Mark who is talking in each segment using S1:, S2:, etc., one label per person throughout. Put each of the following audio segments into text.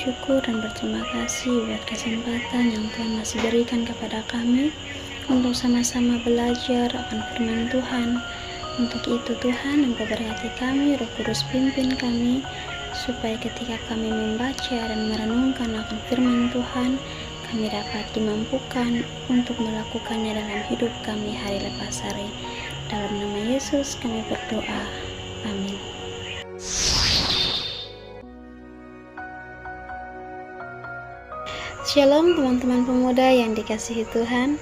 S1: bersyukur dan berterima kasih buat kesempatan yang Tuhan masih berikan kepada kami untuk sama-sama belajar akan firman Tuhan. Untuk itu Tuhan, Engkau berkati kami, Roh Kudus pimpin kami, supaya ketika kami membaca dan merenungkan akan firman Tuhan, kami dapat dimampukan untuk melakukannya dalam hidup kami hari lepas hari. Dalam nama Yesus kami berdoa. Amin. Shalom teman-teman pemuda yang dikasihi Tuhan.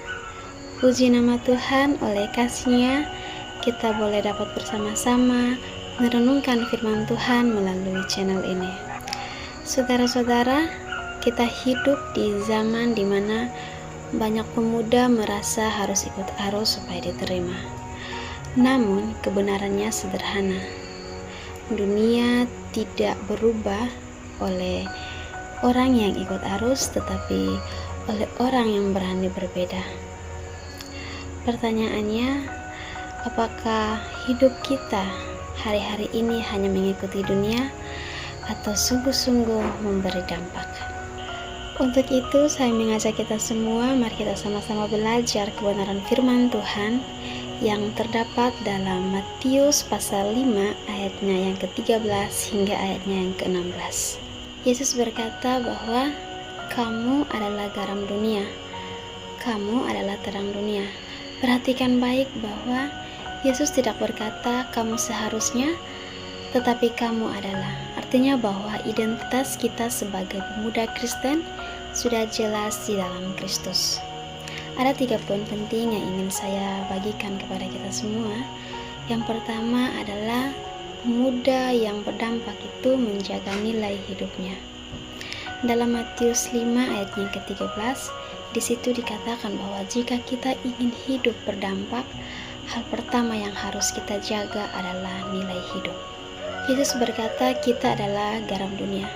S1: Puji nama Tuhan, oleh kasih-Nya kita boleh dapat bersama-sama merenungkan firman Tuhan melalui channel ini. Saudara-saudara, kita hidup di zaman dimana banyak pemuda merasa harus ikut arus supaya diterima. Namun kebenarannya sederhana. Dunia tidak berubah oleh orang yang ikut arus, tetapi oleh orang yang berani berbeda. Pertanyaannya, apakah hidup kita hari-hari ini hanya mengikuti dunia atau sungguh-sungguh memberi dampak? Untuk itu, saya mengajak kita semua, mari kita sama-sama belajar kebenaran firman Tuhan yang terdapat dalam Matius pasal 5 ayatnya yang ke-13 hingga ayatnya yang ke-16. Yesus berkata bahwa kamu adalah garam dunia, kamu adalah terang dunia. Perhatikan baik bahwa Yesus tidak berkata kamu seharusnya, tetapi kamu adalah. Artinya bahwa identitas kita sebagai pemuda Kristen sudah jelas di dalam Kristus. Ada 3 poin penting yang ingin saya bagikan kepada kita semua. Yang pertama adalah pemuda yang berdampak itu menjaga nilai hidupnya. Dalam Matius 5 ayat yang ke-13, di situ dikatakan bahwa jika kita ingin hidup berdampak, hal pertama yang harus kita jaga adalah nilai hidup. Yesus berkata kita adalah garam dunia.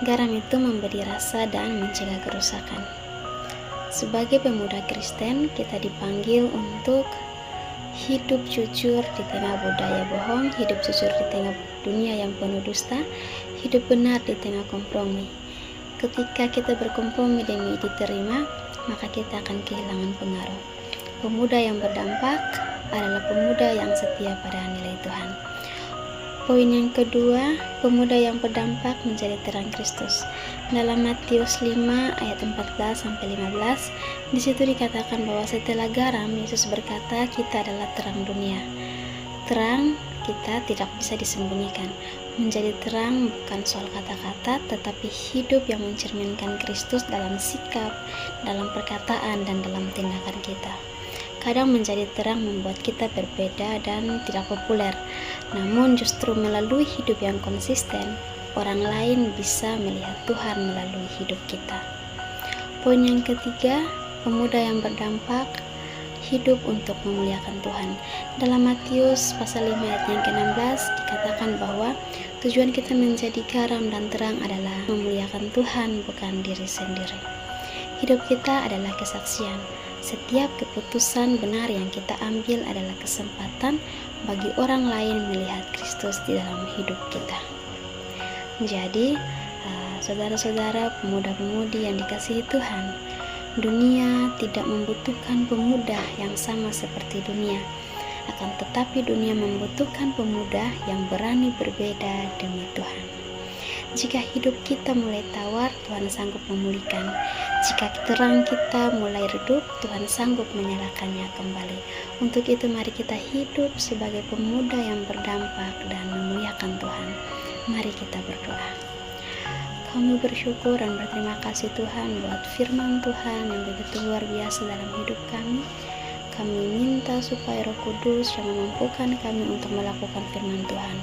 S1: Garam itu memberi rasa dan mencegah kerusakan. Sebagai pemuda Kristen, kita dipanggil untuk hidup jujur di tengah budaya bohong, hidup jujur di tengah dunia yang penuh dusta, hidup benar di tengah kompromi. Ketika kita berkompromi demi diterima, maka kita akan kehilangan pengaruh. Pemuda yang berdampak adalah pemuda yang setia pada nilai Tuhan. Poin yang kedua, pemuda yang berdampak menjadi terang Kristus. Dalam Matius 5 ayat 14-15, di situ dikatakan bahwa setelah garam, Yesus berkata kita adalah terang dunia. Terang kita tidak bisa disembunyikan. Menjadi terang bukan soal kata-kata, tetapi hidup yang mencerminkan Kristus dalam sikap, dalam perkataan, dan dalam tindakan kita. Kadang menjadi terang membuat kita berbeda dan tidak populer. Namun justru melalui hidup yang konsisten, orang lain bisa melihat Tuhan melalui hidup kita. Poin yang ketiga, pemuda yang berdampak hidup untuk memuliakan Tuhan. Dalam Matius pasal 5 ayat yang ke-16 dikatakan bahwa tujuan kita menjadi garam dan terang adalah memuliakan Tuhan, bukan diri sendiri. Hidup kita adalah kesaksian. Setiap keputusan benar yang kita ambil adalah kesempatan bagi orang lain melihat Kristus di dalam hidup kita. Jadi, saudara-saudara pemuda-pemudi yang dikasihi Tuhan, dunia tidak membutuhkan pemuda yang sama seperti dunia. Akan tetapi dunia membutuhkan pemuda yang berani berbeda demi Tuhan. Jika hidup kita mulai tawar, Tuhan sanggup memulihkan. Jika terang kita mulai redup, Tuhan sanggup menyalakannya kembali. Untuk itu mari kita hidup sebagai pemuda yang berdampak dan memuliakan Tuhan. Mari kita berdoa. Kami bersyukur dan berterima kasih Tuhan buat firman Tuhan yang begitu luar biasa dalam hidup kami. Kami minta supaya Roh Kudus yang memampukan kami untuk melakukan firman Tuhan.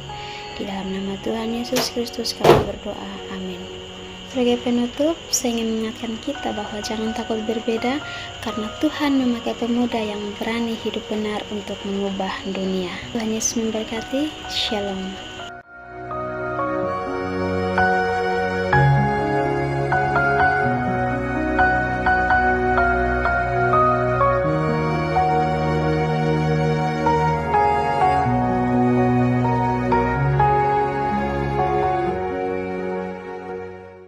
S1: Di dalam nama Tuhan Yesus Kristus kami berdoa. Amin. Sebagai penutup, saya ingin mengingatkan kita bahwa jangan takut berbeda, karena Tuhan memakai pemuda yang berani hidup benar untuk mengubah dunia. Tuhan Yesus memberkati. Shalom.